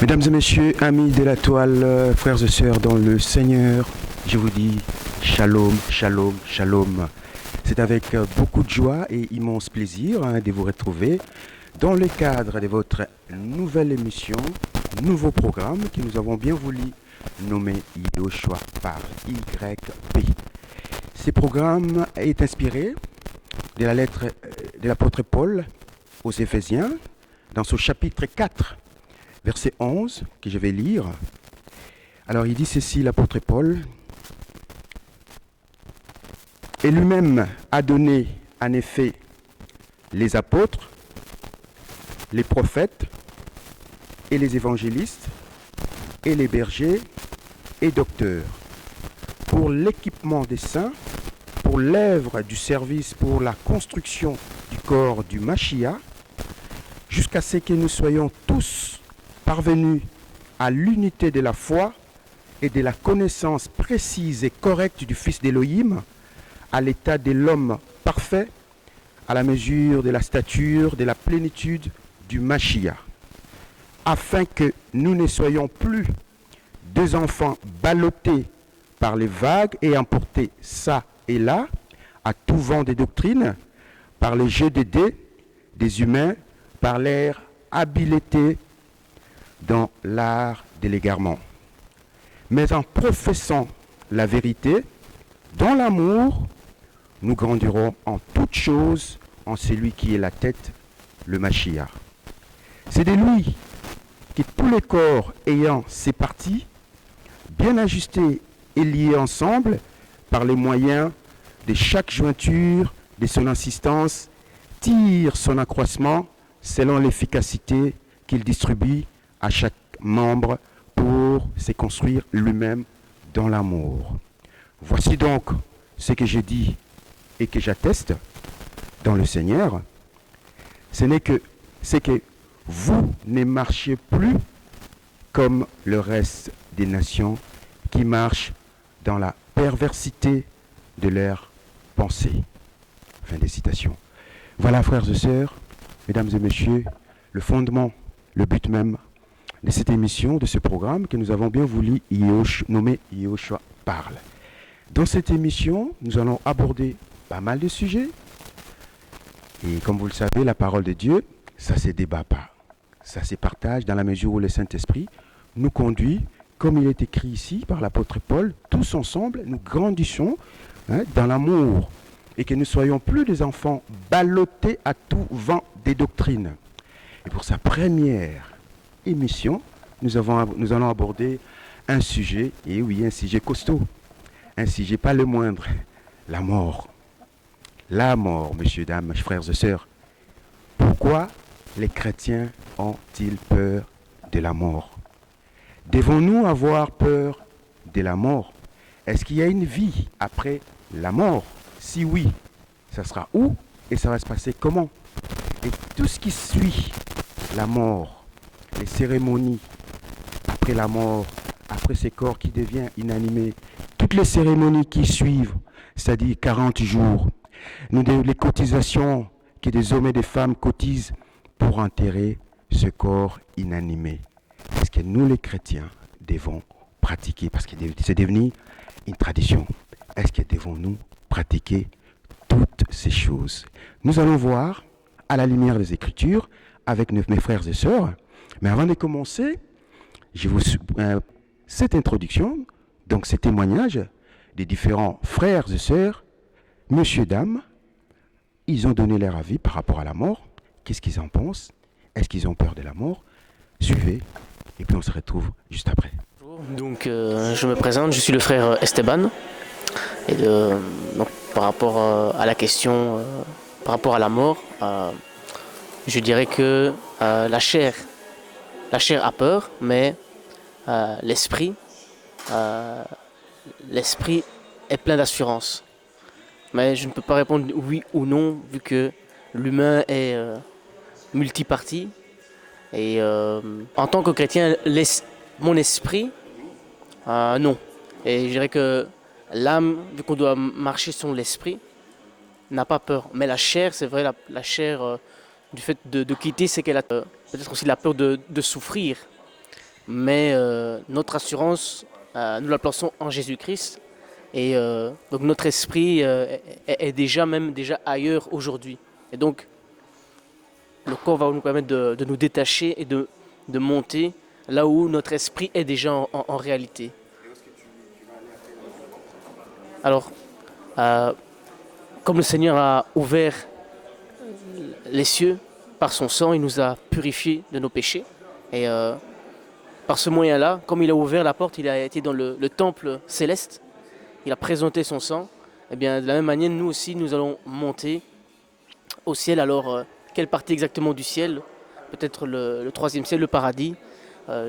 Mesdames et messieurs, amis de la toile, frères et sœurs dans le Seigneur, je vous dis shalom, shalom, shalom. C'est avec beaucoup de joie et immense plaisir de vous retrouver dans le cadre de votre nouvelle émission, nouveau programme que nous avons bien voulu nommer Yoshua par YP. Ce programme est inspiré de la lettre de l'apôtre Paul aux Éphésiens dans son chapitre 4. Verset 11, que je vais lire. Alors il dit ceci, l'apôtre Paul. Et lui-même a donné en effet les apôtres, les prophètes et les évangélistes et les bergers et docteurs pour l'équipement des saints, pour l'œuvre du service, pour la construction du corps du Mashiach, jusqu'à ce que nous soyons tous parvenus à l'unité de la foi et de la connaissance précise et correcte du Fils d'Élohim, à l'état de l'homme parfait, à la mesure de la stature, de la plénitude du Mashiach, afin que nous ne soyons plus deux enfants ballottés par les vagues et emportés ça et là, à tout vent des doctrines, par les jeux de dés des humains, par l'air habileté dans l'art de l'égarement. Mais en professant la vérité, dans l'amour, nous grandirons en toutes choses en celui qui est la tête, le Mashiach. C'est de lui que tous les corps ayant ses parties, bien ajustés et liés ensemble par les moyens de chaque jointure de son insistance, tire son accroissement selon l'efficacité qu'il distribue à chaque membre pour se construire lui-même dans l'amour. Voici donc ce que je dis et que j'atteste dans le Seigneur. C'est que vous ne marchez plus comme le reste des nations qui marchent dans la perversité de leurs pensées. Fin des citations. Voilà, frères et sœurs, mesdames et messieurs, le fondement, le but même de cette émission, de ce programme que nous avons bien voulu nommer Yoshua parle. Dans cette émission, nous allons aborder pas mal de sujets. Et comme vous le savez, la parole de Dieu, ça ne se débat pas. Ça se partage dans la mesure où le Saint-Esprit nous conduit, comme il est écrit ici par l'apôtre Paul, tous ensemble, nous grandissons dans l'amour et que nous ne soyons plus des enfants ballottés à tout vent des doctrines. Et pour sa première émission, nous allons aborder un sujet, et oui, un sujet costaud, un sujet pas le moindre, la mort. La mort, messieurs, dames, frères et sœurs. Pourquoi les chrétiens ont-ils peur de la mort? Devons-nous avoir peur de la mort? Est-ce qu'il y a une vie après la mort? Si oui, ça sera où et ça va se passer comment? Et tout ce qui suit la mort, les cérémonies après la mort, après ces corps qui deviennent inanimés, toutes les cérémonies qui suivent, c'est-à-dire 40 jours, les cotisations que des hommes et des femmes cotisent pour enterrer ce corps inanimé. Est-ce que nous, les chrétiens, devons pratiquer, parce que c'est devenu une tradition, est-ce que devons-nous pratiquer toutes ces choses? Nous allons voir à la lumière des Écritures avec mes frères et sœurs. Mais avant de commencer, cette introduction, donc ces témoignages des différents frères et sœurs, messieurs, dames, ils ont donné leur avis par rapport à la mort. Qu'est-ce qu'ils en pensent? Est-ce qu'ils ont peur de la mort? Suivez, et puis on se retrouve juste après. Donc, je me présente, je suis le frère Esteban. Et donc, par rapport à la question, par rapport à la mort, je dirais que la chair a peur, mais l'esprit est plein d'assurance. Mais je ne peux pas répondre oui ou non, vu que l'humain est multipartie. Et en tant que chrétien, mon esprit, non. Et je dirais que l'âme, vu qu'on doit marcher sur l'esprit, n'a pas peur. Mais la chair, c'est vrai, la chair, du fait de quitter, c'est qu'elle a peut-être aussi la peur de souffrir. mais notre assurance, nous la plaçons en Jésus-Christ. Et donc notre esprit est déjà ailleurs aujourd'hui. Et donc le corps va nous permettre de nous détacher et de monter là où notre esprit est déjà en réalité. Alors, comme le Seigneur a ouvert les cieux par son sang, il nous a purifiés de nos péchés. Et par ce moyen-là, comme il a ouvert la porte, il a été dans le temple céleste, il a présenté son sang. Et bien, de la même manière, nous aussi, nous allons monter au ciel. Alors, quelle partie exactement du ciel? Peut-être le troisième ciel, le paradis,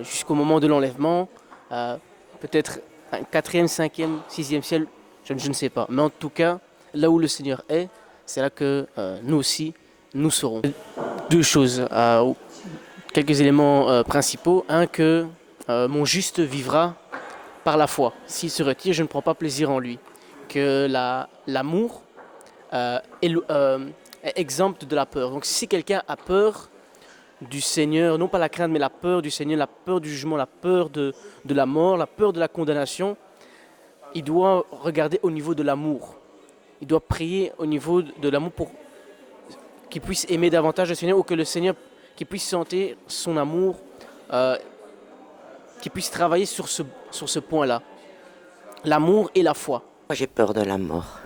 jusqu'au moment de l'enlèvement. Peut-être un quatrième, cinquième, sixième ciel, je ne sais pas. Mais en tout cas, là où le Seigneur est, c'est là que nous aussi, nous serons. Deux choses, quelques éléments principaux. Un, que mon juste vivra par la foi. S'il se retire, je ne prends pas plaisir en lui. Que l'amour est exempt de la peur. Donc si quelqu'un a peur du Seigneur, non pas la crainte, mais la peur du Seigneur, la peur du jugement, la peur de la mort, la peur de la condamnation, il doit regarder au niveau de l'amour. Il doit prier au niveau de l'amour pour qu'il puisse aimer davantage le Seigneur, ou que le Seigneur qu'il puisse sentir son amour, qu'il puisse travailler sur ce point-là. L'amour et la foi. Moi, j'ai peur de la mort.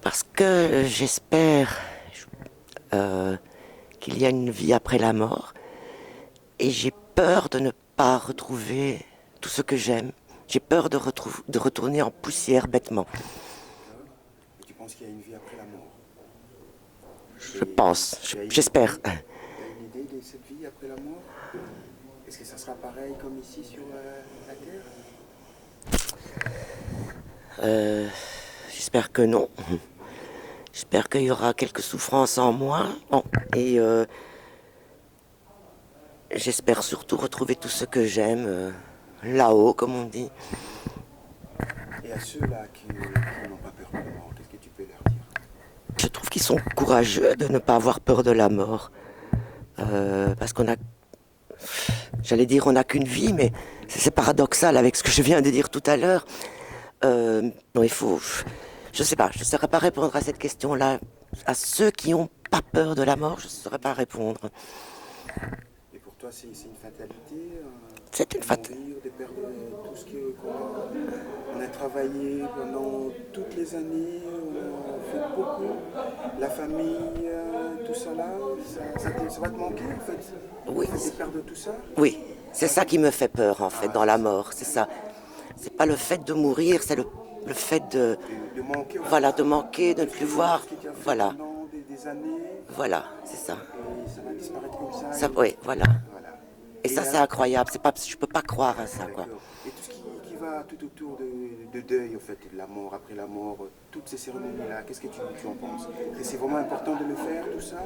Parce que j'espère qu'il y a une vie après la mort. Et j'ai peur de ne pas retrouver tout ce que j'aime. J'ai peur de retourner en poussière bêtement. Et tu penses qu'il y a une vie après la mort? Je pense, j'espère. Tu as une idée de cette vie après la mort? Est-ce que ça sera pareil comme ici sur la terre? J'espère que non. J'espère qu'il y aura quelques souffrances en moins. Bon, et j'espère surtout retrouver tout ce que j'aime là-haut, comme on dit. Et à ceux-là qui n'ont pas peur de la mort, qu'est-ce que tu peux leur dire? Je trouve qu'ils sont courageux de ne pas avoir peur de la mort. Parce qu'on a... J'allais dire on n'a qu'une vie, mais c'est paradoxal avec ce que je viens de dire tout à l'heure. Non, il faut... Je sais pas, je ne saurais pas répondre à cette question-là. À ceux qui n'ont pas peur de la mort, je ne saurais pas répondre. Et pour toi, c'est une fatalité? C'est une fatalité. De perdre tout ce qu'on a travaillé pendant toutes les années, on a fait beaucoup. La famille, tout ça là, ça va te manquer en fait? Oui. De perdre tout ça? Oui, c'est ça qui me fait peur en fait dans la mort, c'est ça. C'est pas le fait de mourir, c'est le fait de manquer, voilà, de manquer, de ne plus voir, voilà. Pendant des années. Voilà, c'est ça. Et ça va disparaître comme ça. Ça, oui, voilà. Et ça, c'est incroyable. C'est pas, je peux pas croire à ça, quoi. Et tout ce qui va tout autour de deuil, en fait, de la mort, après la mort, toutes ces cérémonies-là, qu'est-ce que tu en penses? Et c'est vraiment important de le faire, tout ça?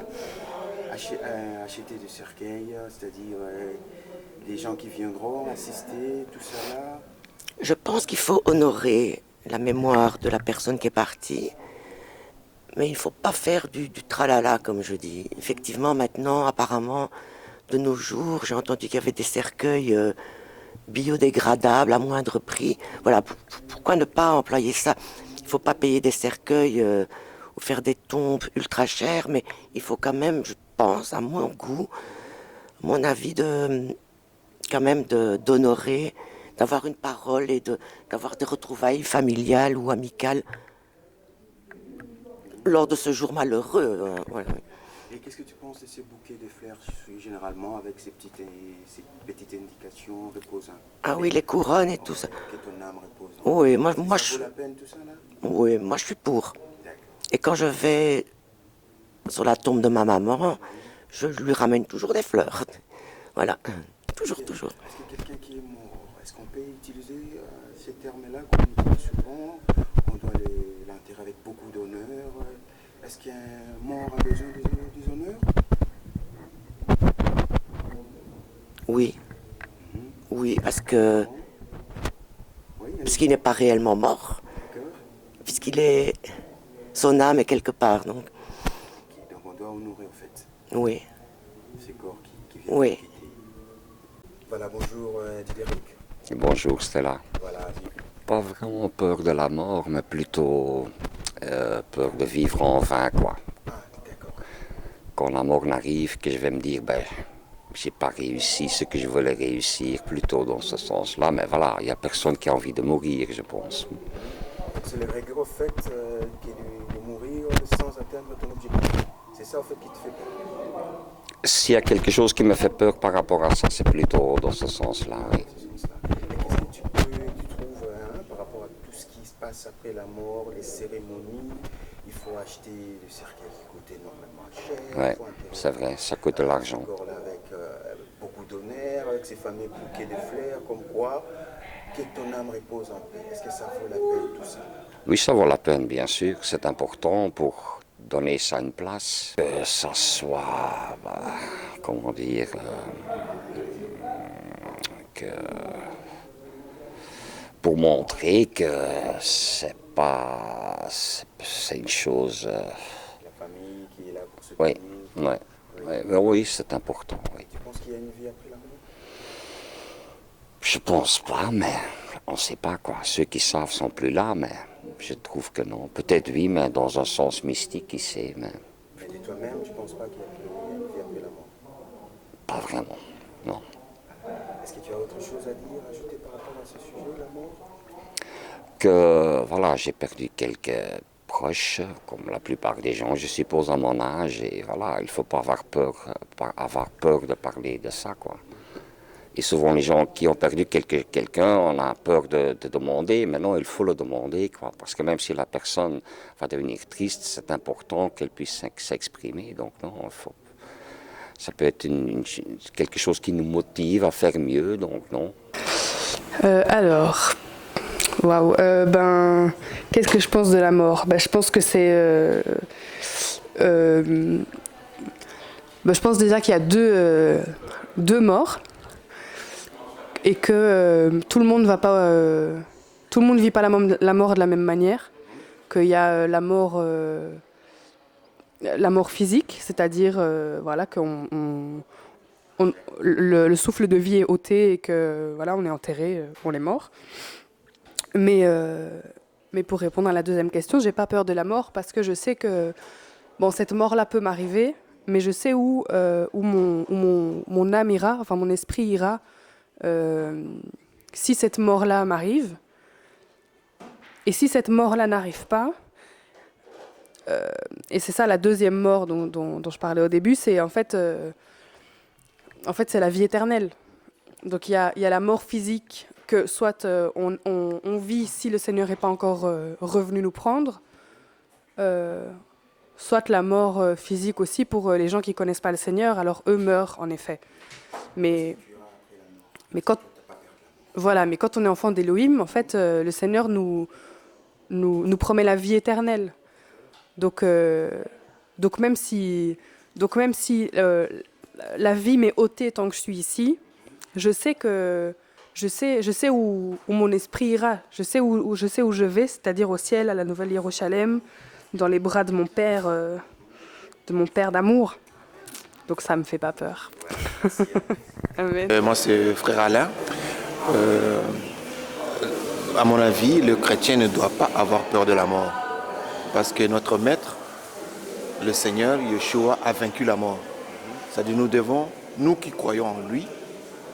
Acheter des cercueils, c'est-à-dire les gens qui viendront assister, tout ça là. Je pense qu'il faut honorer la mémoire de la personne qui est partie, mais il ne faut pas faire du tralala, comme je dis. Effectivement, maintenant, apparemment, de nos jours, j'ai entendu qu'il y avait des cercueils biodégradables à moindre prix. Voilà, pourquoi ne pas employer ça? Il ne faut pas payer des cercueils ou faire des tombes ultra chères, mais il faut quand même, je pense, à mon goût, à mon avis, quand même d'honorer, d'avoir une parole et d'avoir des retrouvailles familiales ou amicales lors de ce jour malheureux. Voilà. Et qu'est-ce que tu penses de ces bouquets de fleurs, généralement, avec ces petites indications reposant? Ah oui, les couronnes et tout ça. Que ton âme repose. Oui, moi ça je... vaut la peine, tout ça, là? Oui, moi je suis pour. Et quand je vais sur la tombe de ma maman, je lui ramène toujours des fleurs. Voilà, toujours. Est-ce que quelqu'un qui est mort, est-ce qu'on peut utiliser ces termes-là qu'on utilise souvent? On doit l'enterrer avec beaucoup d'honneur. Est-ce qu'un mort a besoin des honneurs? Oui. Oui, parce qu'il n'est pas réellement mort. Puisqu'il est... Son âme est quelque part, donc. Donc on doit honorer, en fait. Oui. Ces corps qui viennent. Oui. Voilà, bonjour Didéric. Bonjour Stella. Voilà, Pas vraiment peur de la mort, mais plutôt peur de vivre en vain, quoi. ah, d'accord. Quand la mort n'arrive, que je vais me dire, ben, j'ai pas réussi ce que je voulais réussir, plutôt dans ce sens-là. Mais voilà, il n'y a personne qui a envie de mourir, je pense. C'est le regret au fait qui est de mourir sans atteindre ton objectif. C'est ça, en fait, qui te fait peur. S'il y a quelque chose qui me fait peur par rapport à ça, c'est plutôt dans ce sens-là, oui. Ce sens-là. Et qu'est-ce que tu trouves par rapport à tout ce qui se passe après la mort, les cérémonies? Il faut acheter le cercueil qui coûte énormément cher. Ouais, il faut enterrer c'est vrai, ça coûte de l'argent. ce corps-là avec beaucoup d'honneur, avec ses fameux bouquets de fleurs, comme quoi que ton âme repose en paix. Est-ce que ça vaut la peine tout ça? Oui, ça vaut la peine, bien sûr. C'est important pour donner ça une place. Que ça soit, bah, comment dire, que pour montrer que c'est pas, c'est une chose. La famille qui est là pour se Oui, tenir. ouais, ouais, mais oui, c'est important. Oui. Tu penses qu'il y a une vie après la mort? Je pense pas, mais on sait pas quoi. Ceux qui savent sont plus là, mais je trouve que non. Peut-être oui, mais dans un sens mystique, qui sait, mais Mais de toi-même, tu ne penses pas qu'il y a une vie après la mort? pas vraiment, non. Est-ce que tu as autre chose à dire, ajouter par rapport à ce sujet, la mort? Que voilà, j'ai perdu quelques proches, comme la plupart des gens, je suppose, à mon âge, et voilà, il faut pas avoir peur de parler de ça, quoi. Et souvent, les gens qui ont perdu quelqu'un, on a peur de demander, mais non, il faut le demander, quoi, parce que même si la personne va devenir triste, c'est important qu'elle puisse s'exprimer, donc non, il faut. Ça peut être quelque chose qui nous motive à faire mieux, donc non. Alors, waouh, qu'est-ce que je pense de la mort? Je pense que c'est, je pense déjà qu'il y a deux morts et que tout le monde va pas, tout le monde vit pas la mort de la même manière. Qu'il y a la mort physique, c'est-à-dire voilà que le souffle de vie est ôté et que voilà on est enterré, on est mort. Mais pour répondre à la deuxième question, j'ai pas peur de la mort parce que je sais que bon cette mort-là peut m'arriver, mais je sais où mon âme ira, enfin mon esprit ira si cette mort-là m'arrive. Et si cette mort-là n'arrive pas, et c'est ça la deuxième mort dont je parlais au début, c'est en fait c'est la vie éternelle. Donc il y a la mort physique que soit on vit si le Seigneur n'est pas encore revenu nous prendre, soit la mort physique aussi pour les gens qui ne connaissent pas le Seigneur, alors eux meurent en effet. Mais quand on est enfant d'Élohim, en fait, le Seigneur nous promet la vie éternelle. Donc même si la vie m'est ôtée tant que je suis ici, je sais où mon esprit ira, je sais où je vais, c'est-à-dire au ciel, à la Nouvelle Jérusalem, dans les bras de mon père d'amour. Donc ça me fait pas peur. Amen. Moi, c'est frère Alain. À mon avis, le chrétien ne doit pas avoir peur de la mort. Parce que notre maître, le Seigneur, Yeshua, a vaincu la mort. C'est-à-dire nous qui croyons en lui,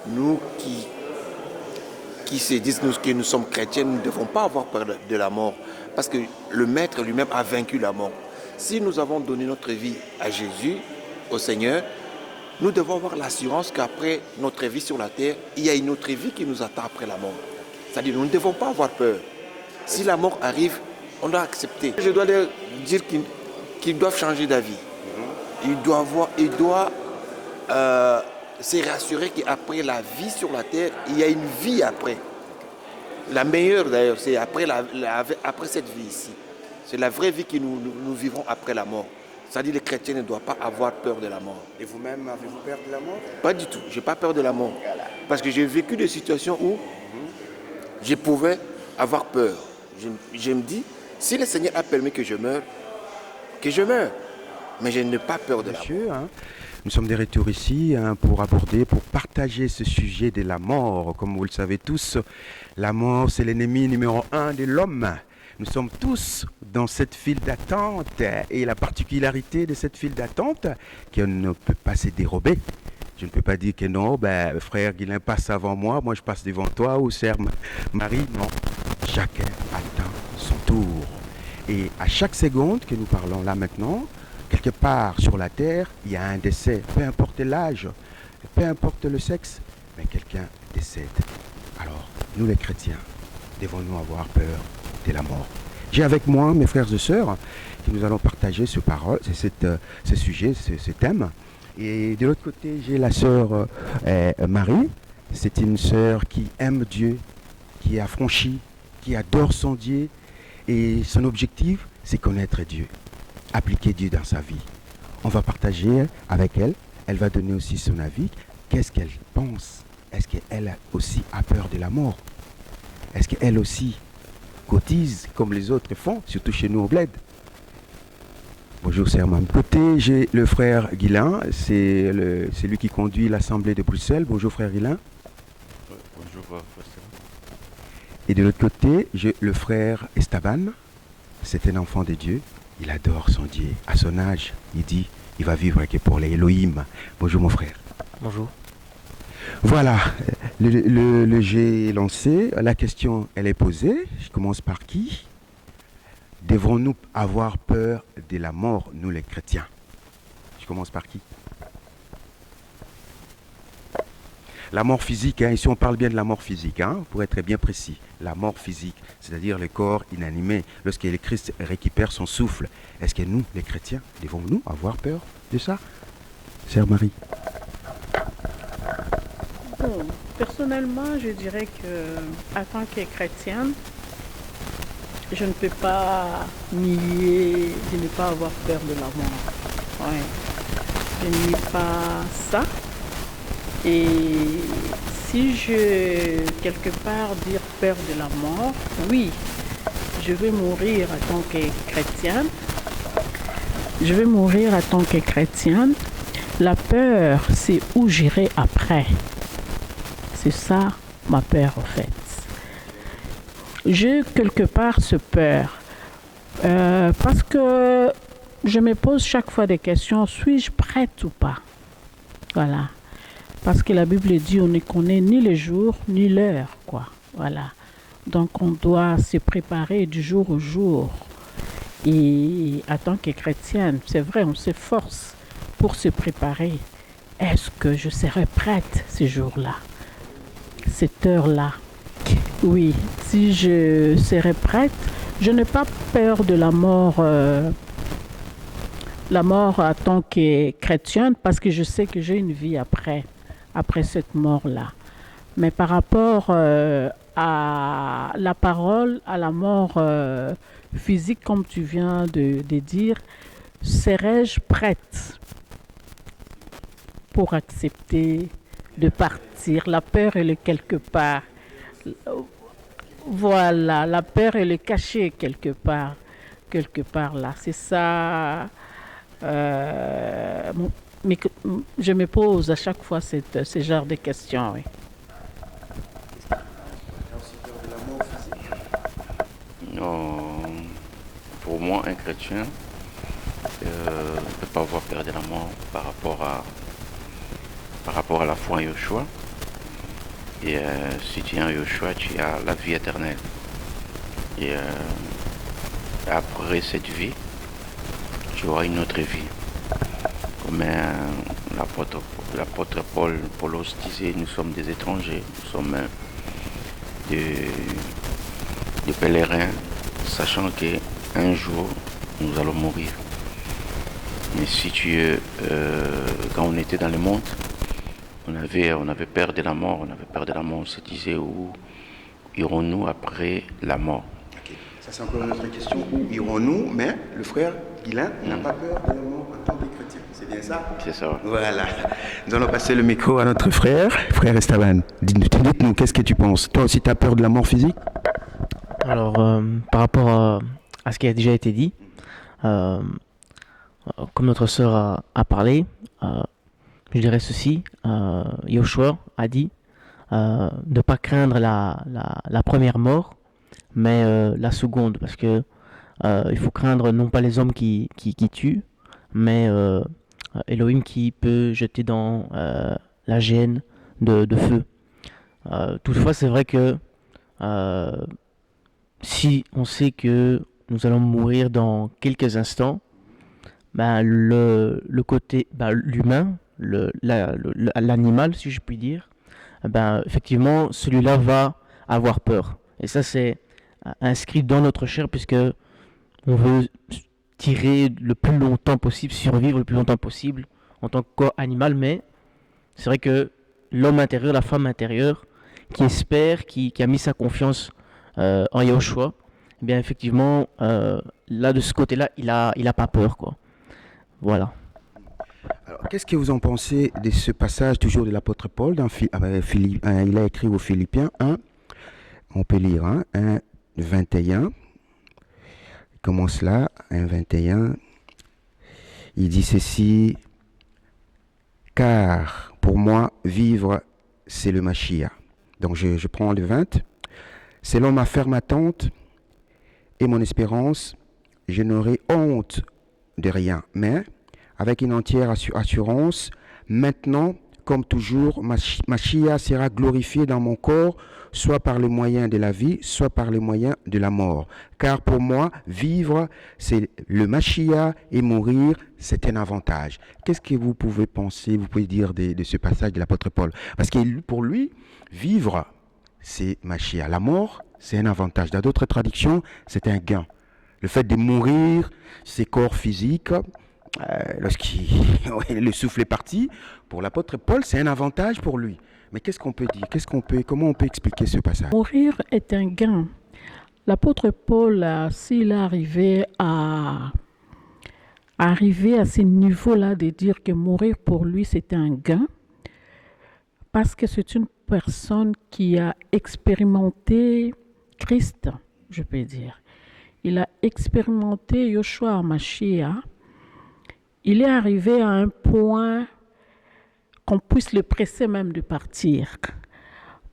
nous qui se disent que nous sommes chrétiens, nous ne devons pas avoir peur de la mort. Parce que le maître lui-même a vaincu la mort. Si nous avons donné notre vie à Jésus, au Seigneur, nous devons avoir l'assurance qu'après notre vie sur la terre, il y a une autre vie qui nous attend après la mort. C'est-à-dire nous ne devons pas avoir peur. Si la mort arrive, on doit accepter. Je dois leur dire qu'ils doivent changer d'avis. Ils doivent se rassurer qu'après la vie sur la terre, il y a une vie après. La meilleure d'ailleurs, c'est après cette vie ici. C'est la vraie vie que nous vivrons après la mort. C'est-à-dire que les chrétiens ne doivent pas avoir peur de la mort. Et vous-même, avez-vous peur de la mort? Pas du tout, je n'ai pas peur de la mort. Parce que j'ai vécu des situations où je pouvais avoir peur. Je me dis, si le Seigneur a permis que je meure, que je meure. Mais je n'ai pas peur de la mort. Monsieur, Nous sommes de retour ici pour aborder, pour partager ce sujet de la mort. Comme vous le savez tous, la mort, c'est l'ennemi numéro 1 de l'homme. Nous sommes tous dans cette file d'attente. Et la particularité de cette file d'attente, qu'on ne peut pas se dérober. Je ne peux pas dire que non, frère Guilain passe avant moi, moi je passe devant toi, ou sœur Marie. Non, chacun attend son tour. Et à chaque seconde que nous parlons là maintenant, quelque part sur la terre, il y a un décès. Peu importe l'âge, peu importe le sexe, mais quelqu'un décède. Alors, nous les chrétiens, devons-nous avoir peur de la mort? J'ai avec moi mes frères et sœurs qui nous allons partager ce sujet, ce thème. Et de l'autre côté, j'ai la sœur Marie. C'est une sœur qui aime Dieu, qui est affranchie, qui adore son Dieu. Et son objectif, c'est connaître Dieu, appliquer Dieu dans sa vie. On va partager avec elle. Elle va donner aussi son avis. Qu'est-ce qu'elle pense? Est-ce qu'elle aussi a peur de la mort? Est-ce qu'elle aussi cotise comme les autres font, surtout chez nous au bled? Bonjour, c'est Herman. Côté, j'ai le frère Guilain, c'est lui qui conduit l'Assemblée de Bruxelles. Bonjour, frère Guilain. Bonjour, pasteur. Et de l'autre côté, j'ai le frère Esteban. C'est un enfant de Dieu. Il adore son Dieu. À son âge, il dit, il va vivre que pour les Elohim. Bonjour, mon frère. Bonjour. Voilà, le jet est lancé. La question, elle est posée. Je commence par qui? Devons-nous avoir peur de la mort, nous les chrétiens? Je commence par qui? La mort physique, ici on parle bien de la mort physique, pour être bien précis. La mort physique, c'est-à-dire le corps inanimé, lorsque le Christ récupère son souffle. Est-ce que nous, les chrétiens, devons-nous avoir peur de ça? Sœur Marie. Bon, personnellement, je dirais que, en tant que chrétienne, je ne peux pas nier de ne pas avoir peur de la mort. Ouais. Je ne nie pas ça. Et si je, quelque part, dire peur de la mort, oui, je vais mourir en tant que chrétienne. Je vais mourir en tant que chrétienne. La peur, c'est où j'irai après. C'est ça, ma peur, en fait. J'ai quelque part ce peur. Parce que je me pose chaque fois des questions. Suis-je prête ou pas? Voilà. Parce que la Bible dit on ne connaît ni le jour ni l'heure, quoi. Voilà. Donc on doit se préparer du jour au jour. Et en tant que chrétienne, c'est vrai, on s'efforce pour se préparer. Est-ce que je serai prête ce jour-là? Cette heure-là? Oui, si je serai prête, je n'ai pas peur de la mort en tant que chrétienne, parce que je sais que j'ai une vie après cette mort-là. Mais par rapport à la parole, à la mort physique, comme tu viens de dire, serais-je prête pour accepter de partir? La peur, elle est quelque part. Voilà, la peur, elle est cachée quelque part là. C'est ça. Mais je me pose à chaque fois ce genre de questions. Oui. Non, pour moi, un chrétien ne peut pas avoir peur de la mort par rapport à la foi en Yeshua. Et si tu es en Yeshua, tu as la vie éternelle. Et après cette vie, tu auras une autre vie. Comme l'apôtre Paulos disait, nous sommes des étrangers, nous sommes des pèlerins, sachant qu'un jour, nous allons mourir. Mais si quand on était dans le monde, on avait peur de la mort, on se disait où irons-nous après la mort? Okay. Ça c'est encore une autre question, où irons-nous? Mais le frère Guilain n'a pas peur de la mort en tant que chrétien, c'est bien ça? C'est ça. Voilà. Nous allons passer le micro à notre frère Esteban. Dites-nous, qu'est-ce que tu penses? Toi aussi tu as peur de la mort physique? Alors, par rapport à ce qui a déjà été dit, comme notre sœur a parlé, je dirais ceci. Yoshua a dit ne pas craindre la première mort, mais la seconde, parce que il faut craindre non pas les hommes qui tuent, mais Elohim qui peut jeter dans la géhenne de feu. Toutefois, c'est vrai que si on sait que nous allons mourir dans quelques instants, ben, le côté, ben, l'humain, l'animal, si je puis dire, ben, effectivement, celui-là va avoir peur. Et ça, c'est inscrit dans notre chair, puisque on veut tirer le plus longtemps possible, survivre le plus longtemps possible en tant que corps animal, mais c'est vrai que l'homme intérieur, la femme intérieure, qui espère, qui a mis sa confiance en Yahushua, eh bien effectivement, là de ce côté-là, il a pas peur, quoi. Voilà. Alors, qu'est-ce que vous en pensez de ce passage toujours de l'apôtre Paul dans il a écrit aux Philippiens 1, on peut lire 1, 21. Il commence là, 1, 21. Il dit ceci: car pour moi, vivre, c'est le Mashiach. Donc je prends le 20. Selon ma ferme attente et mon espérance, je n'aurai honte de rien, mais avec une entière assurance, maintenant, comme toujours, Mashiach sera glorifié dans mon corps, soit par les moyens de la vie, soit par les moyens de la mort. Car pour moi, vivre, c'est le Mashiach, et mourir, c'est un avantage. Qu'est-ce que vous pouvez penser, vous pouvez dire de ce passage de l'apôtre Paul? Parce que pour lui, vivre, c'est Mashiach. La mort, c'est un avantage. Dans d'autres traductions, c'est un gain. Le fait de mourir, c'est corps physique, le souffle est parti, pour l'apôtre Paul, c'est un avantage pour lui. Mais qu'est-ce qu'on peut dire? Comment on peut expliquer ce passage? Mourir est un gain. L'apôtre Paul, s'il arrivait à ces niveaux-là de dire que mourir pour lui, c'est un gain, parce que c'est une personne qui a expérimenté Christ, je peux dire. Il a expérimenté Yoshua HaMashiach. Il est arrivé à un point qu'on puisse le presser même de partir.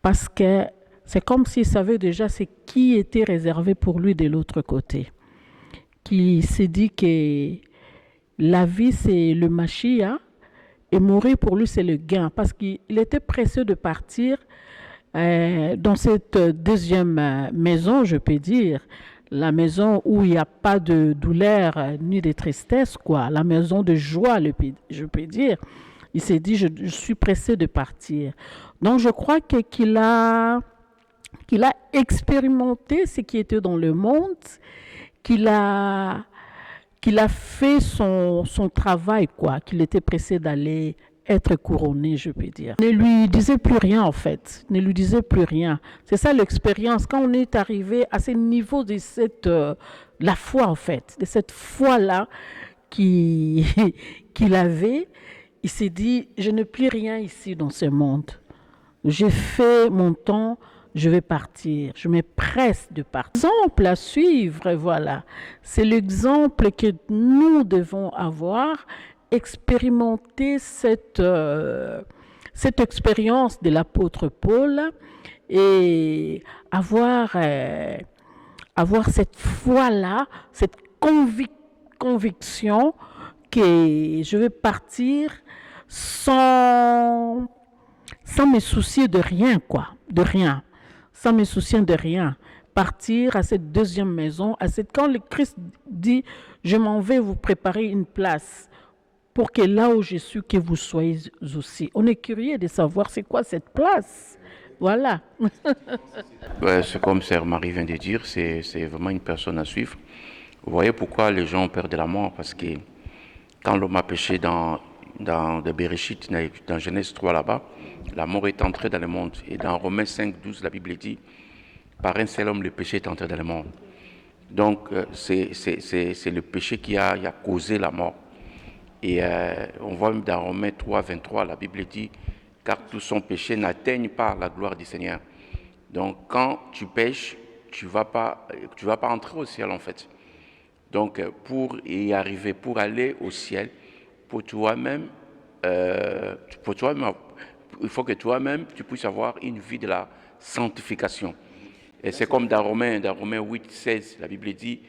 Parce que c'est comme s'il savait déjà ce qui était réservé pour lui de l'autre côté. Qui s'est dit que la vie, c'est le Mashiach et mourir pour lui, c'est le gain. Parce qu'il était pressé de partir dans cette deuxième maison, je peux dire. La maison où il n'y a pas de douleur ni de tristesse, quoi. La maison de joie, je peux dire. Il s'est dit, je suis pressé de partir. Donc, je crois qu'il a expérimenté ce qui était dans le monde, qu'il a fait son travail, quoi. Qu'il était pressé d'aller être couronné, je peux dire. Ne lui disait plus rien, en fait. Ne lui disait plus rien. C'est ça l'expérience. Quand on est arrivé à ce niveau de la foi, en fait, de cette foi-là qu'il avait, il s'est dit, je n'ai plus rien ici dans ce monde. J'ai fait mon temps, je vais partir. Je me presse de partir. L'exemple à suivre, voilà. C'est l'exemple que nous devons avoir, expérimenter cette expérience de l'apôtre Paul et avoir cette foi-là, cette conviction que je vais partir sans me soucier de rien, quoi, de rien, sans me soucier de rien. Partir à cette deuxième maison, quand le Christ dit, je m'en vais vous préparer une place, pour que là où je suis, que vous soyez aussi. On est curieux de savoir c'est quoi cette place. Voilà. Ouais, c'est comme Sœur Marie vient de dire, c'est vraiment une personne à suivre. Vous voyez pourquoi les gens ont peur de la mort? Parce que quand l'homme a péché dans le Bereshit, dans Genèse 3 là-bas, la mort est entrée dans le monde. Et dans Romains 5, 12, la Bible dit, par un seul homme, le péché est entré dans le monde. Donc, c'est le péché qui a causé la mort. Et on voit même dans Romains 3, 23, la Bible dit « Car tout son péché n'atteigne pas la gloire du Seigneur ». Donc, quand tu pêches, tu vas pas entrer au ciel, en fait. Donc, pour y arriver, pour aller au ciel, pour toi-même pour toi-même, il faut que toi-même, tu puisses avoir une vie de la sanctification. Et c'est comme dans Romains 8, 16, la Bible dit,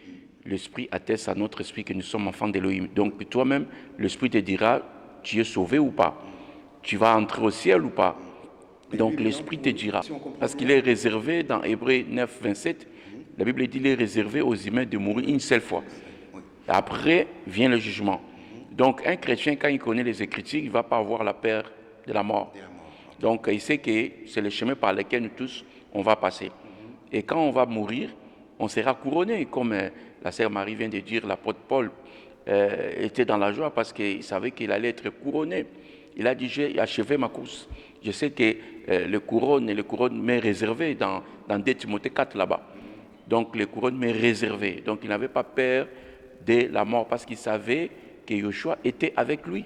l'Esprit atteste à notre esprit que nous sommes enfants d'Élohim. Donc toi-même, l'Esprit te dira, tu es sauvé ou pas? Tu vas entrer au ciel ou pas? Donc l'Esprit te dira. Parce qu'il est réservé dans Hébreux 9, 27, la Bible dit qu'il est réservé aux humains de mourir une seule fois. Après vient le jugement. Donc un chrétien, quand il connaît les Écritures, il ne va pas avoir la peur de la mort. Donc il sait que c'est le chemin par lequel nous tous, on va passer. Et quand on va mourir, on sera couronné, comme la sœur Marie vient de dire, l'apôtre Paul était dans la joie parce qu'il savait qu'il allait être couronné. Il a dit, j'ai achevé ma course. Je sais que le couronne m'est réservé dans 2 Timothée 4 là-bas. Donc le couronne m'est réservé. Donc il n'avait pas peur de la mort parce qu'il savait que Yoshua était avec lui.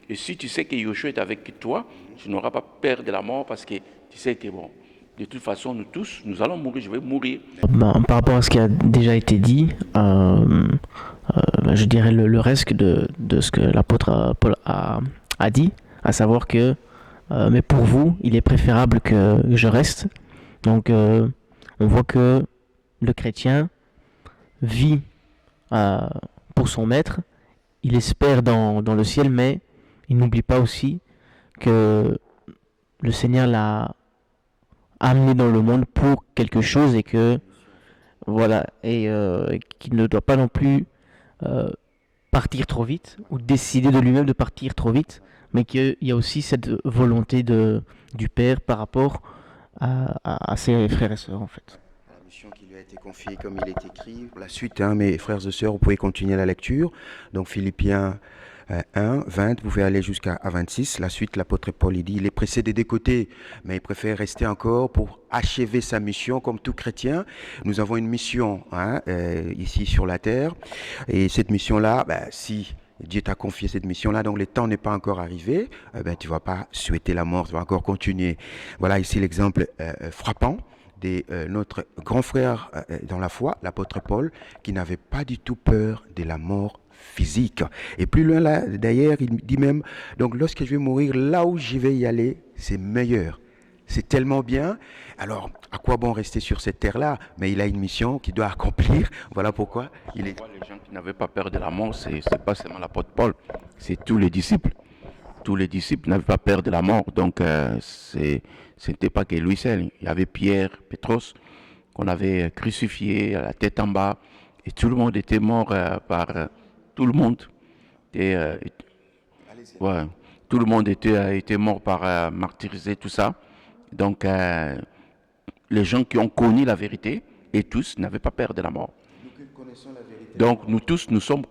Et si tu sais que Yoshua est avec toi, tu n'auras pas peur de la mort parce que tu sais que bon, de toute façon, nous tous, nous allons mourir, je vais mourir. Par rapport à ce qui a déjà été dit, je dirais le reste de ce que l'apôtre Paul a dit, à savoir que, mais pour vous, il est préférable que je reste. Donc, on voit que le chrétien vit pour son maître, il espère dans le ciel, mais il n'oublie pas aussi que le Seigneur l'a amené dans le monde pour quelque chose et que voilà, et qu'il ne doit pas non plus partir trop vite ou décider de lui-même de partir trop vite, mais qu'il y a aussi cette volonté du Père par rapport à ses frères et sœurs en fait. La mission qui lui a été confiée comme il est écrit. Pour la suite, mes frères et sœurs, vous pouvez continuer la lecture. Donc Philippiens 1, 20, vous pouvez aller jusqu'à 26. La suite, l'apôtre Paul, il dit, il est pressé des deux côtés, mais il préfère rester encore pour achever sa mission comme tout chrétien. Nous avons une mission ici sur la terre. Et cette mission-là, si Dieu t'a confié cette mission-là, donc le temps n'est pas encore arrivé, tu ne vas pas souhaiter la mort, tu vas encore continuer. Voilà ici l'exemple frappant de notre grand frère dans la foi, l'apôtre Paul, qui n'avait pas du tout peur de la mort physique. Et plus loin là, d'ailleurs, il dit même, donc lorsque je vais mourir, là où je vais y aller, c'est meilleur. C'est tellement bien. Alors, à quoi bon rester sur cette terre-là? Mais il a une mission qu'il doit accomplir. Voilà pourquoi il est... Les gens qui n'avaient pas peur de la mort, c'est pas seulement l'apôtre Paul, c'est tous les disciples. Tous les disciples n'avaient pas peur de la mort. Donc, ce n'était pas que lui seul. Il y avait Pierre, Pétros, qu'on avait crucifié à la tête en bas. Et tout le monde était mort par... tout le monde. Tout le monde était mort par martyriser, tout ça. Donc, les gens qui ont connu la vérité, et tous, n'avaient pas peur de la mort. Nous connaissons la vérité. Donc, nous tous, nous sommes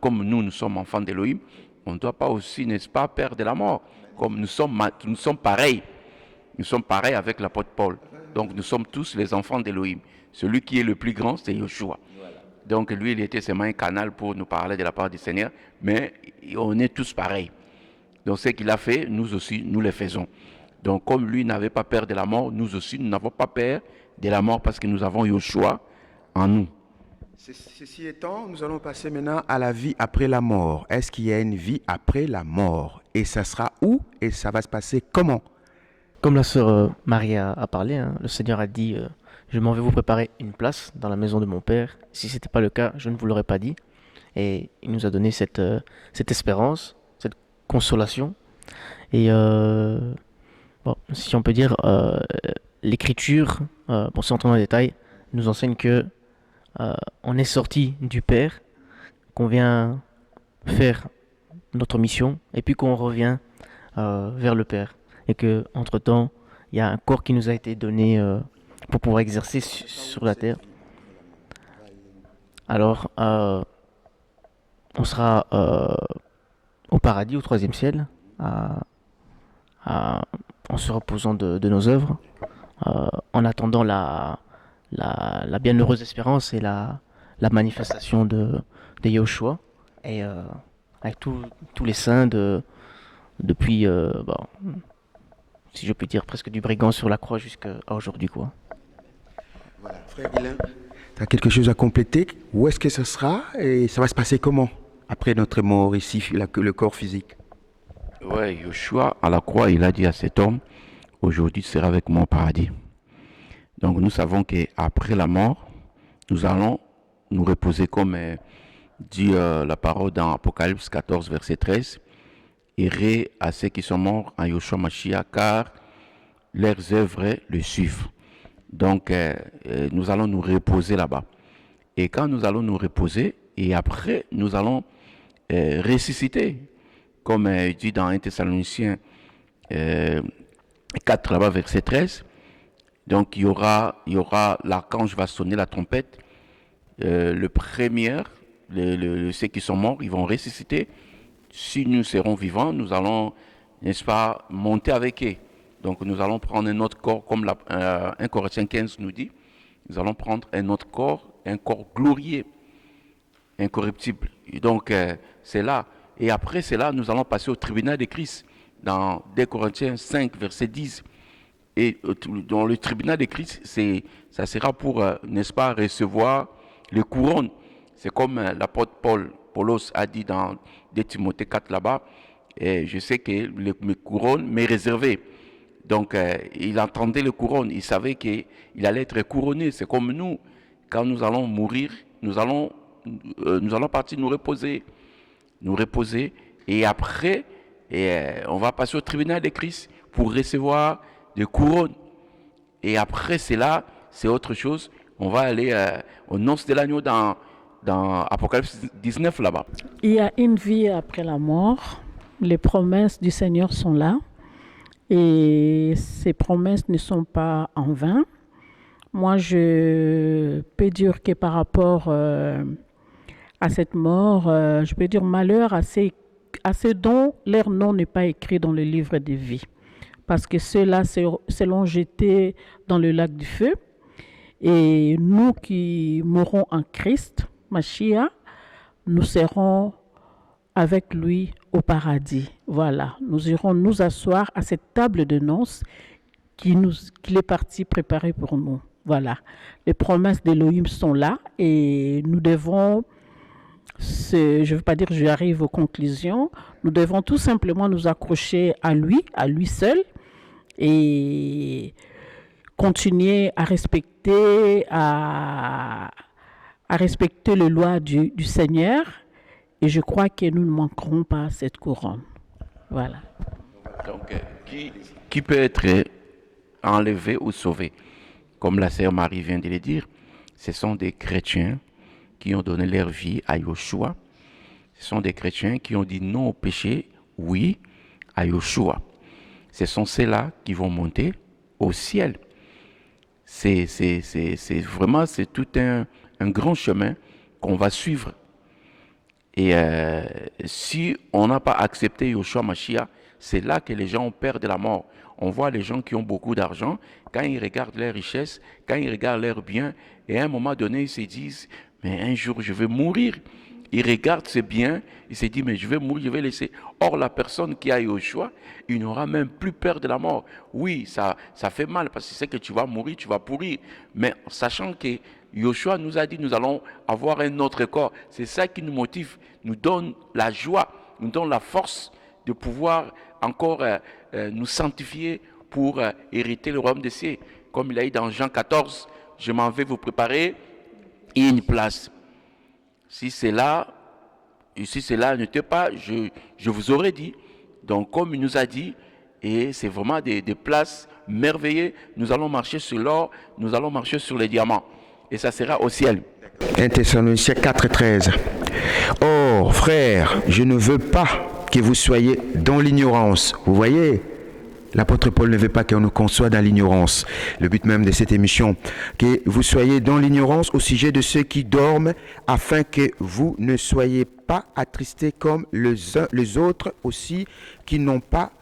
comme nous sommes enfants d'Élohim, on ne doit pas aussi, n'est-ce pas, peur de la mort. Comme nous sommes pareils. Nous sommes pareils avec l'apôtre Paul. Donc, nous sommes tous les enfants d'Élohim. Celui qui est le plus grand, c'est Yoshua. Donc, lui, il était seulement un canal pour nous parler de la part du Seigneur, mais on est tous pareils. Donc, ce qu'il a fait, nous aussi, nous le faisons. Donc, comme lui n'avait pas peur de la mort, nous aussi, nous n'avons pas peur de la mort parce que nous avons Yoshua en nous. Ceci étant, nous allons passer maintenant à la vie après la mort. Est-ce qu'il y a une vie après la mort? Et ça sera où? Et ça va se passer comment? Comme la sœur Marie a parlé, le Seigneur a dit je m'en vais vous préparer une place dans la maison de mon Père. Si ce n'était pas le cas, je ne vous l'aurais pas dit. Et il nous a donné cette espérance, cette consolation. Et si on peut dire, l'Écriture, sans entrer dans les détails, nous enseigne que on est sorti du Père, qu'on vient faire notre mission, et puis qu'on revient vers le Père. Et qu'entre-temps, il y a un corps qui nous a été donné pour pouvoir exercer sur la terre. Alors, on sera au paradis, au troisième ciel, en se reposant de nos œuvres, en attendant la bienheureuse espérance et la manifestation de Yahushua, et avec tous les saints depuis, si je puis dire, presque du brigand sur la croix jusqu'à aujourd'hui, quoi. Voilà, frère Guilain, tu as quelque chose à compléter? Où est-ce que ce sera et ça va se passer comment après notre mort ici, le corps physique? Ouais, Joshua, à la croix, il a dit à cet homme, aujourd'hui tu seras avec moi au paradis. Donc nous savons qu'après la mort, nous allons nous reposer comme dit la parole dans Apocalypse 14, verset 13. Errez à ceux qui sont morts en Yoshua Mashiach, car leurs œuvres le suivent. Donc nous allons nous reposer là-bas. Et quand nous allons nous reposer, et après nous allons ressusciter, comme dit dans 1 Thessaloniciens 4 là-bas, verset 13. Donc il y aura l'archange va sonner la trompette. Le premier, ceux qui sont morts, ils vont ressusciter. Si nous serons vivants, nous allons, n'est-ce pas, monter avec eux. Donc nous allons prendre un autre corps, comme 1 Corinthiens 15 nous dit. Nous allons prendre un autre corps, un corps glorieux, incorruptible. Et donc c'est là. Et après c'est là, nous allons passer au tribunal de Christ. Dans 2 Corinthiens 5, verset 10. Et dans le tribunal de Christ, ça sera pour, n'est-ce pas, recevoir les couronnes. C'est comme l'apôtre Paulos a dit dans 2 Timothée 4 là-bas, et je sais que mes couronnes m'est réservé. Donc il entendait les couronnes, il savait qu'il allait être couronné. C'est comme nous, quand nous allons mourir, nous allons partir nous reposer, et après, on va passer au tribunal de Christ pour recevoir des couronnes. Et après cela, c'est autre chose. On va aller aux noces de l'agneau dans Apocalypse 19 là-bas. Il y a une vie après la mort. Les promesses du Seigneur sont là. Et ces promesses ne sont pas en vain. Moi, je peux dire que par rapport à cette mort, je peux dire malheur à ceux dont leur nom n'est pas écrit dans le livre de vie. Parce que ceux-là seront jetés dans le lac du feu. Et nous qui mourrons en Christ, Mashiach, nous serons avec lui au paradis. Voilà, nous irons nous asseoir à cette table de noces qu'il est parti préparer pour nous. Voilà, les promesses d'Élohim sont là et nous devons, je ne veux pas dire que j'arrive aux conclusions, nous devons tout simplement nous accrocher à lui seul et continuer à respecter les lois du Seigneur. Et je crois que nous ne manquerons pas cette couronne. Voilà. Donc, qui peut être enlevé ou sauvé? Comme la sœur Marie vient de le dire, ce sont des chrétiens qui ont donné leur vie à Yoshua. Ce sont des chrétiens qui ont dit non au péché, oui, à Yoshua. Ce sont ceux-là qui vont monter au ciel. C'est vraiment, c'est tout un grand chemin qu'on va suivre. Et si on n'a pas accepté Yoshua Mashiach, c'est là que les gens ont peur de la mort. On voit les gens qui ont beaucoup d'argent, quand ils regardent leurs richesses, quand ils regardent leurs biens, et à un moment donné, ils se disent, mais un jour, je vais mourir. Ils regardent ses biens, ils se disent, mais je vais mourir, je vais laisser. Or, la personne qui a Yoshua, il n'aura même plus peur de la mort. Oui, ça fait mal, parce que c'est que tu vas mourir, tu vas pourrir. Mais sachant que Yoshua nous a dit, nous allons avoir un autre corps. C'est ça qui nous motive, nous donne la joie, nous donne la force de pouvoir encore nous sanctifier pour hériter le royaume des cieux. Comme il a dit dans Jean 14, je m'en vais vous préparer une place. Si cela n'était pas, je vous aurais dit. Donc comme il nous a dit, et c'est vraiment des places merveilleuses, nous allons marcher sur l'or, nous allons marcher sur les diamants. Et ça sera au ciel. 1 Thessaloniciens 4,13. Or, frères, je ne veux pas que vous soyez dans l'ignorance. Vous voyez, l'apôtre Paul ne veut pas qu'on nous soit dans l'ignorance. Le but même de cette émission, que vous soyez dans l'ignorance au sujet de ceux qui dorment, afin que vous ne soyez pas attristés comme les autres aussi qui n'ont pas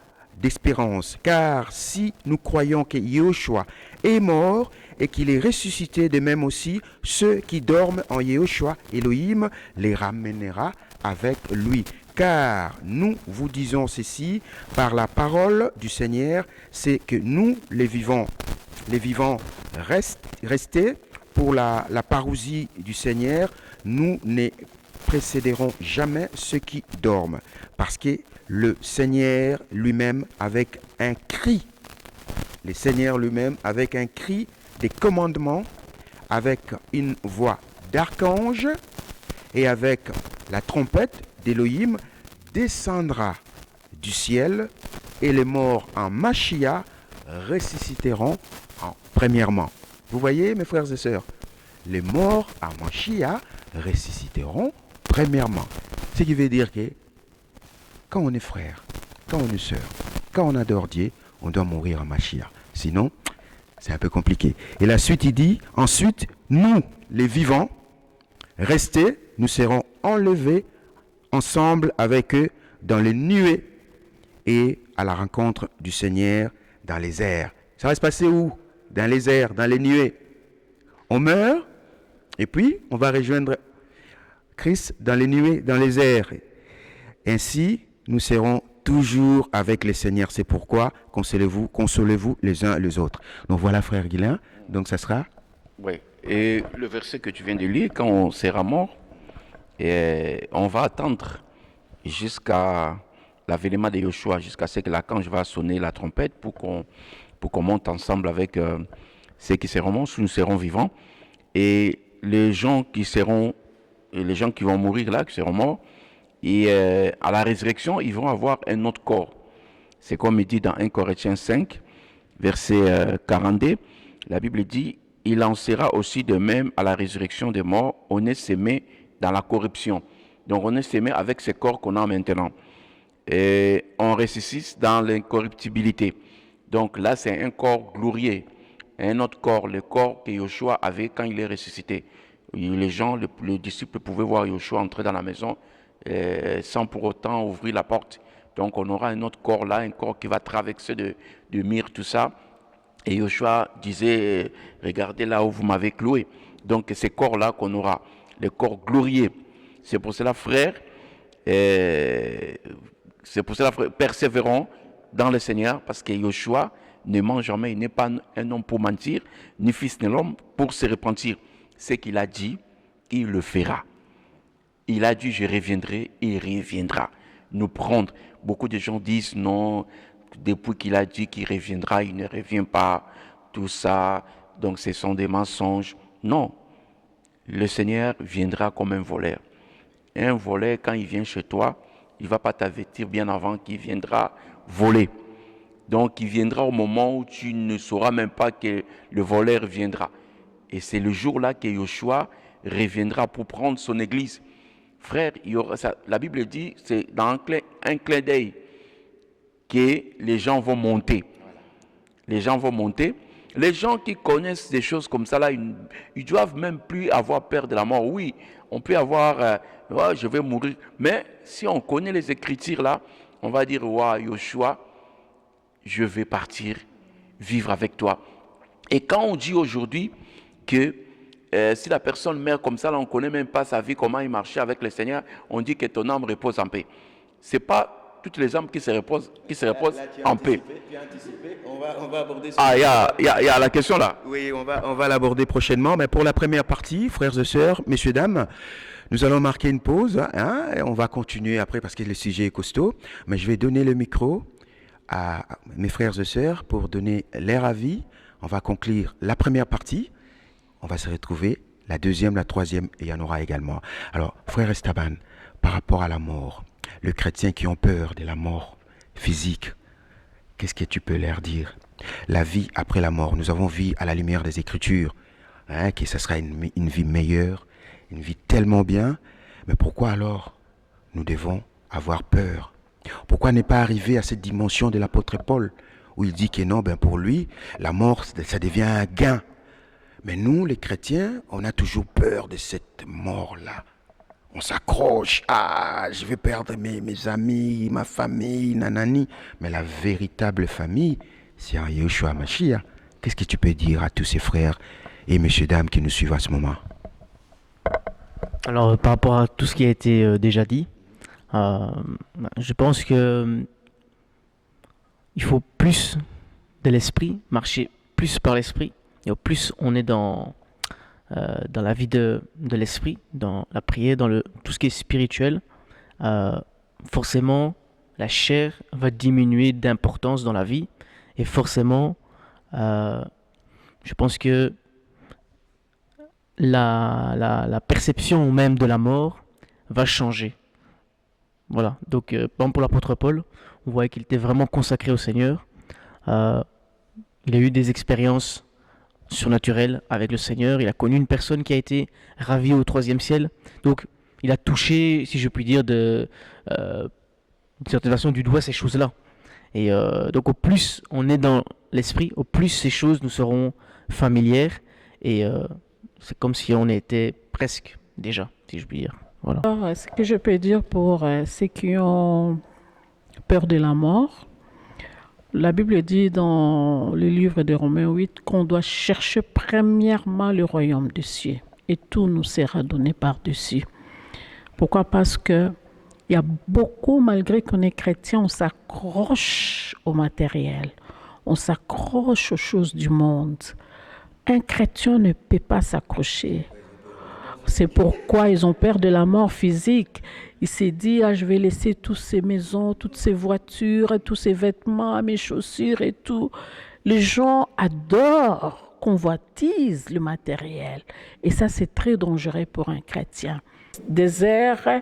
d'espérance. Car si nous croyons que Yahushua est mort et qu'il est ressuscité, de même aussi, ceux qui dorment en Yahushua, Elohim les ramènera avec lui. Car nous vous disons ceci par la parole du Seigneur, c'est que nous, les vivants restés pour la parousie du Seigneur, nous ne précéderont jamais ceux qui dorment, parce que le Seigneur lui-même avec un cri, le Seigneur lui-même avec un cri des commandements, avec une voix d'archange et avec la trompette d'Élohim descendra du ciel et les morts en Machia ressusciteront premièrement. Vous voyez mes frères et sœurs, les morts en Machia ressusciteront premièrement. Ce qui veut dire que quand on est frère, quand on est sœur, quand on adore Dieu, on doit mourir en Machia. Sinon, c'est un peu compliqué. Et la suite, il dit, ensuite, nous, les vivants, restés, nous serons enlevés ensemble avec eux dans les nuées et à la rencontre du Seigneur dans les airs. Ça va se passer où? Dans les airs, dans les nuées. On meurt et puis on va rejoindre Christ dans les nuées, dans les airs. Ainsi, nous serons toujours avec le Seigneur. C'est pourquoi consolez-vous les uns les autres. Donc voilà, frère Guilain. Donc ça sera. Oui. Et le verset que tu viens de lire, quand on sera mort, on va attendre jusqu'à l'avènement de Yoshua, jusqu'à ce que l'archange va sonner la trompette pour qu'on monte ensemble avec ceux qui seront morts, nous serons vivants. Et les gens qui vont mourir là, qui seront morts, et à la résurrection, ils vont avoir un autre corps. C'est comme il dit dans 1 Corinthiens 5, verset 42, la Bible dit, il en sera aussi de même à la résurrection des morts, on est sémé dans la corruption. Donc on est sémé avec ce corps qu'on a maintenant. Et on ressuscite dans l'incorruptibilité. Donc là, c'est un corps glorieux. Un autre corps, le corps que Yoshua avait quand il est ressuscité. Les gens, les disciples pouvaient voir Yoshua entrer dans la maison sans pour autant ouvrir la porte. Donc on aura un autre corps là, un corps qui va traverser de myrrhe, tout ça. Et Yoshua disait, regardez là où vous m'avez cloué. Donc ces corps-là qu'on aura, les corps glorieux. C'est pour cela, frères, persévérons dans le Seigneur, parce que Yoshua ne ment jamais, il n'est pas un homme pour mentir, ni fils de l'homme pour se repentir. Ce qu'il a dit, il le fera. Il a dit, je reviendrai, il reviendra. Nous prendre. Beaucoup de gens disent non, depuis qu'il a dit qu'il reviendra, il ne revient pas, tout ça, donc ce sont des mensonges. Non, le Seigneur viendra comme un voleur. Un voleur, quand il vient chez toi, il ne va pas t'avertir bien avant qu'il viendra voler. Donc il viendra au moment où tu ne sauras même pas que le voleur viendra. Et c'est le jour-là que Yoshua reviendra pour prendre son église. Frère, la Bible dit, c'est dans un clin d'œil que les gens vont monter. Les gens vont monter. Les gens qui connaissent des choses comme ça, là, ils doivent même plus avoir peur de la mort. Oui, on peut avoir, je vais mourir. Mais si on connaît les Écritures là, on va dire, Yoshua, je vais partir vivre avec toi. Et quand on dit aujourd'hui que si la personne meurt comme ça, là, on ne connaît même pas sa vie, comment il marchait avec le Seigneur, on dit que ton âme repose en paix. Ce n'est pas toutes les âmes qui se reposent en paix. On va aborder ça. Ah, il y a la question là. Oui, on va l'aborder prochainement. Mais pour la première partie, frères et sœurs, messieurs, dames, nous allons marquer une pause. Et on va continuer après parce que le sujet est costaud. Mais je vais donner le micro à mes frères et sœurs pour donner leur avis. On va conclure la première partie. On va se retrouver la deuxième, la troisième, et il y en aura également. Alors, frère Esteban, par rapport à la mort, les chrétiens qui ont peur de la mort physique, qu'est-ce que tu peux leur dire? La vie après la mort, nous avons vu à la lumière des Écritures que ce sera une vie meilleure, une vie tellement bien, mais pourquoi alors nous devons avoir peur? Pourquoi ne pas arriver à cette dimension de l'apôtre Paul, où il dit que non, pour lui, la mort, ça devient un gain. Mais nous, les chrétiens, on a toujours peur de cette mort-là. On s'accroche. Je vais perdre mes amis, ma famille, nanani. Mais la véritable famille, c'est en Yeshua Mashiach. Qu'est-ce que tu peux dire à tous ces frères et messieurs, dames qui nous suivent à ce moment? Alors, par rapport à tout ce qui a été déjà dit, je pense que il faut plus de l'esprit, marcher plus par l'esprit. Et au plus on est dans dans la vie de l'esprit, dans la prière, dans tout ce qui est spirituel, forcément, la chair va diminuer d'importance dans la vie. Et forcément, je pense que la perception même de la mort va changer. Voilà. Donc, par exemple, pour l'apôtre Paul, on voyait qu'il était vraiment consacré au Seigneur. Il a eu des expériences surnaturelles avec le Seigneur. Il a connu une personne qui a été ravie au 3e ciel. Donc, il a touché, si je puis dire, d'une certaine façon du doigt ces choses-là. Et donc, au plus on est dans l'esprit, au plus ces choses nous seront familières. Et c'est comme si on était presque déjà, si je puis dire. Voilà. Alors, ce que je peux dire pour ceux qui ont peur de la mort, la Bible dit dans le livre de Romains 8 qu'on doit chercher premièrement le royaume des cieux et tout nous sera donné par-dessus. Pourquoi? Parce que il y a beaucoup, malgré qu'on est chrétien, on s'accroche au matériel, on s'accroche aux choses du monde. Un chrétien ne peut pas s'accrocher. C'est pourquoi ils ont peur de la mort physique. Il s'est dit, je vais laisser toutes ces maisons, toutes ces voitures, tous ces vêtements, mes chaussures et tout. Les gens adorent, convoitisent le matériel. Et ça, c'est très dangereux pour un chrétien. Désert,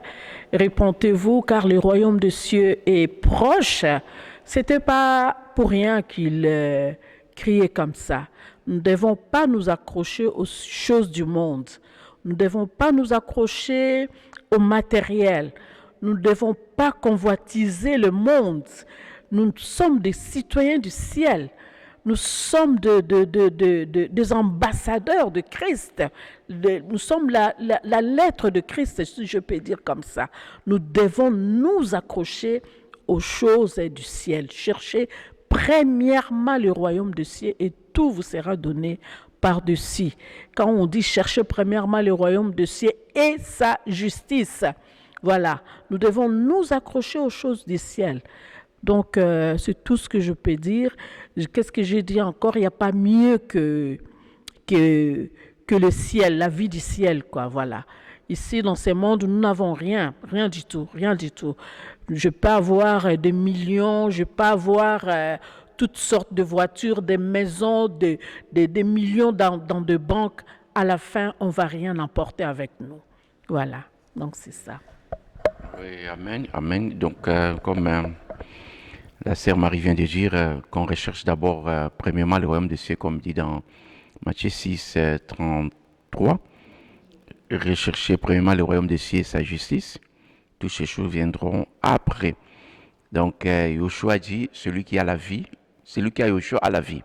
répondez-vous, car le royaume des cieux est proche. C'était pas pour rien qu'il criait comme ça. Nous ne devons pas nous accrocher aux choses du monde. Nous ne devons pas nous accrocher au matériel. Nous ne devons pas convoitiser le monde. Nous sommes des citoyens du ciel. Nous sommes des ambassadeurs de Christ. Nous sommes la lettre de Christ, si je peux dire comme ça. Nous devons nous accrocher aux choses du ciel. Cherchez premièrement le royaume des cieux et tout vous sera donné par-dessus. Quand on dit chercher premièrement le royaume des cieux et sa justice, voilà, nous devons nous accrocher aux choses du ciel. Donc, c'est tout ce que je peux dire. Qu'est-ce que j'ai dit encore? Il n'y a pas mieux que le ciel, la vie du ciel, quoi, voilà. Ici, dans ce monde, nous n'avons rien du tout. Je peux avoir des millions, je peux avoir toutes sortes de voitures, des maisons, des millions dans des banques. À la fin, on ne va rien emporter avec nous. Voilà, donc c'est ça. Oui, amen. Donc, comme la sœur Marie vient de dire, qu'on recherche d'abord, premièrement, le royaume des cieux, comme dit dans Matthieu 6, 33. Rechercher premièrement le royaume des cieux et sa justice. Toutes ces choses viendront après. Donc, Yoshua dit, celui qui a la vie, celui qui a Yoshua a la vie.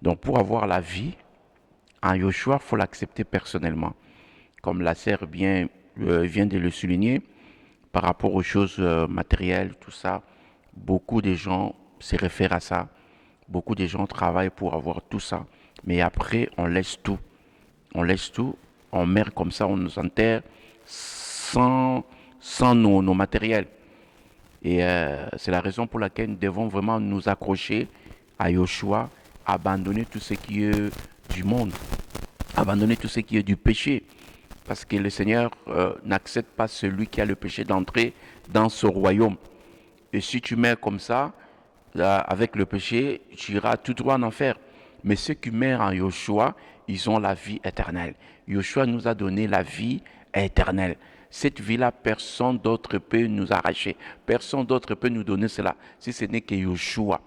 Donc, pour avoir la vie, en Yoshua, il faut l'accepter personnellement. Comme la sœur vient de le souligner, par rapport aux choses matérielles, tout ça, beaucoup de gens se réfèrent à ça. Beaucoup de gens travaillent pour avoir tout ça. Mais après, on laisse tout. On meurt comme ça, on nous enterre sans nos matériels. Et c'est la raison pour laquelle nous devons vraiment nous accrocher à Yoshua, abandonner tout ce qui est du monde, abandonner tout ce qui est du péché. Parce que le Seigneur n'accepte pas celui qui a le péché d'entrer dans ce royaume. Et si tu meurs comme ça, là, avec le péché, tu iras tout droit en enfer. Mais ceux qui meurent en Yoshua, ils ont la vie éternelle. Yoshua nous a donné la vie éternelle. Cette vie-là, personne d'autre peut nous arracher. Personne d'autre peut nous donner cela, si ce n'est que Yoshua.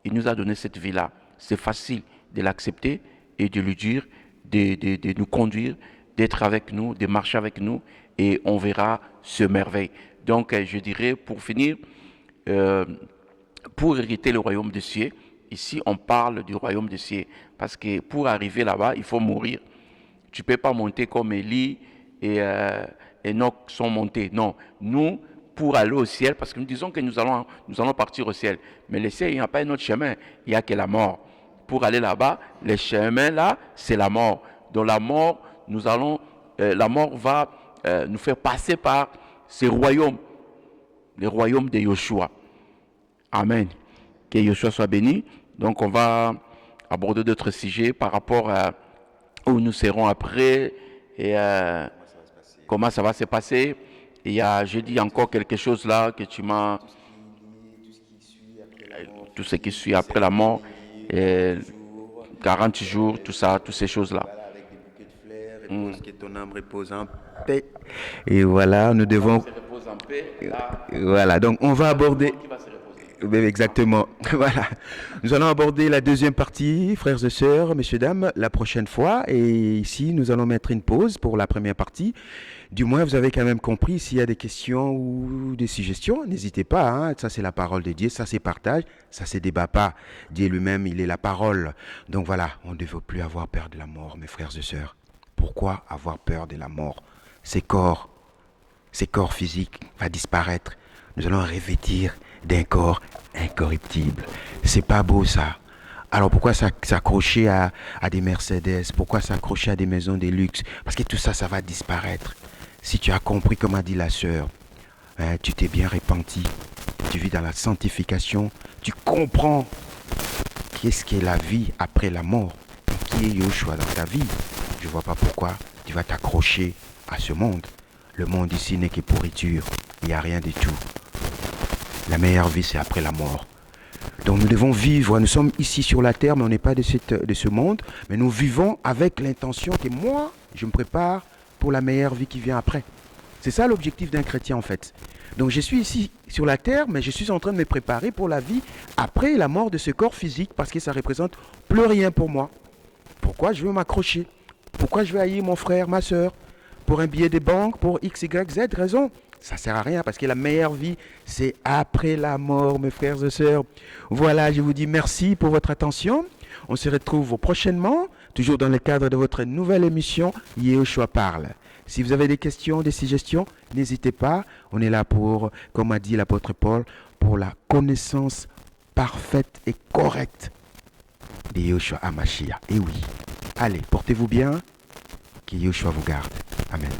Il nous a donné cette vie-là. C'est facile de l'accepter et de lui dire, de nous conduire, d'être avec nous, de marcher avec nous, et on verra ce merveille. Donc, je dirais, pour finir, pour hériter le royaume des cieux, ici, on parle du royaume des cieux, parce que pour arriver là-bas, il faut mourir. Tu ne peux pas monter comme Élie et Enoch sont montés. Non, nous, pour aller au ciel, parce que nous disons que nous allons partir au ciel, mais le ciel, il n'y a pas un autre chemin, il n'y a que la mort. Pour aller là-bas, le chemin là, c'est la mort. Dans la mort, la mort va nous faire passer par ce royaume, le royaume de Yoshua. Amen. Que Yoshua soit béni. Donc on va aborder d'autres sujets par rapport où nous serons après et comment ça va se passer. Il y a, je dis encore quelque chose là que tu m'as... Tout ce qui suit après la mort, et 40 jours, tout ça, toutes ces choses-là. Que ton âme repose en paix. Et voilà, nous devons... Voilà, donc on va aborder... Exactement. Voilà. Nous allons aborder la deuxième partie, frères et sœurs, messieurs, dames, la prochaine fois. Et ici, nous allons mettre une pause pour la première partie. Du moins, vous avez quand même compris, s'il y a des questions ou des suggestions, n'hésitez pas. Hein. Ça, c'est la parole de Dieu. Ça, c'est partage. Ça, c'est débat pas. Dieu lui-même, il est la parole. Donc voilà, on ne devait plus avoir peur de la mort, mes frères et sœurs. Pourquoi avoir peur de la mort? Ces corps physiques vont disparaître. Nous allons revêtir d'un corps incorruptible. C'est pas beau ça. Alors pourquoi s'accrocher à des Mercedes? Pourquoi s'accrocher à des maisons de luxe? Parce que tout ça, ça va disparaître. Si tu as compris, comme a dit la sœur, hein, tu t'es bien repenti, tu vis dans la sanctification, tu comprends qu'est-ce qu'est la vie après la mort, et qui est Yoshua dans ta vie. Je ne vois pas pourquoi tu vas t'accrocher à ce monde. Le monde ici n'est que pourriture, il n'y a rien du tout. La meilleure vie, c'est après la mort. Donc nous devons vivre, nous sommes ici sur la terre, mais on n'est pas de ce monde, mais nous vivons avec l'intention que moi, je me prépare pour la meilleure vie qui vient après. C'est ça l'objectif d'un chrétien en fait. Donc je suis ici sur la terre, mais je suis en train de me préparer pour la vie après la mort de ce corps physique, parce que ça ne représente plus rien pour moi. Pourquoi je veux m'accrocher? Pourquoi je vais haïr mon frère, ma soeur? Pour un billet de banque, pour X, Y, Z, raison? Ça ne sert à rien parce que la meilleure vie, c'est après la mort, mes frères et sœurs. Voilà, je vous dis merci pour votre attention. On se retrouve prochainement, toujours dans le cadre de votre nouvelle émission, Yehoshua parle. Si vous avez des questions, des suggestions, n'hésitez pas. On est là pour, comme a dit l'apôtre Paul, pour la connaissance parfaite et correcte de Yehoshua HaMashiach. Et oui, allez, portez-vous bien, que Yehoshua vous garde. Amen.